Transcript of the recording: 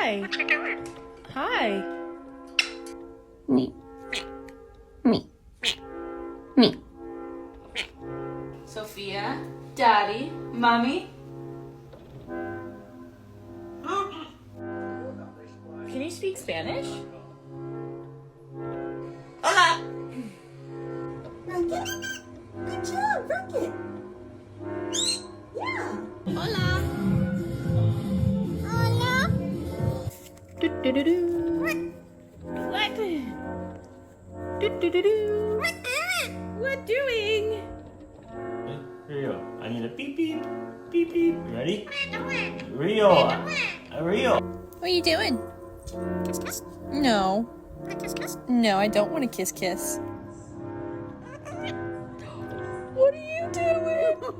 Hi. What you doing? Hi. Me. Me. Me. Sophia, Daddy, Mommy. Can you speak Spanish? Hola. Rocket? Good job, Rocket. Yeah. Hola. Hola. Do-do-do-do. What? Do-do-do-do. What doing? Rio, I need a beep beep, beep beep. You ready? Rio, Rio. What are you doing? No. No, I don't want to kiss kiss. What are you doing?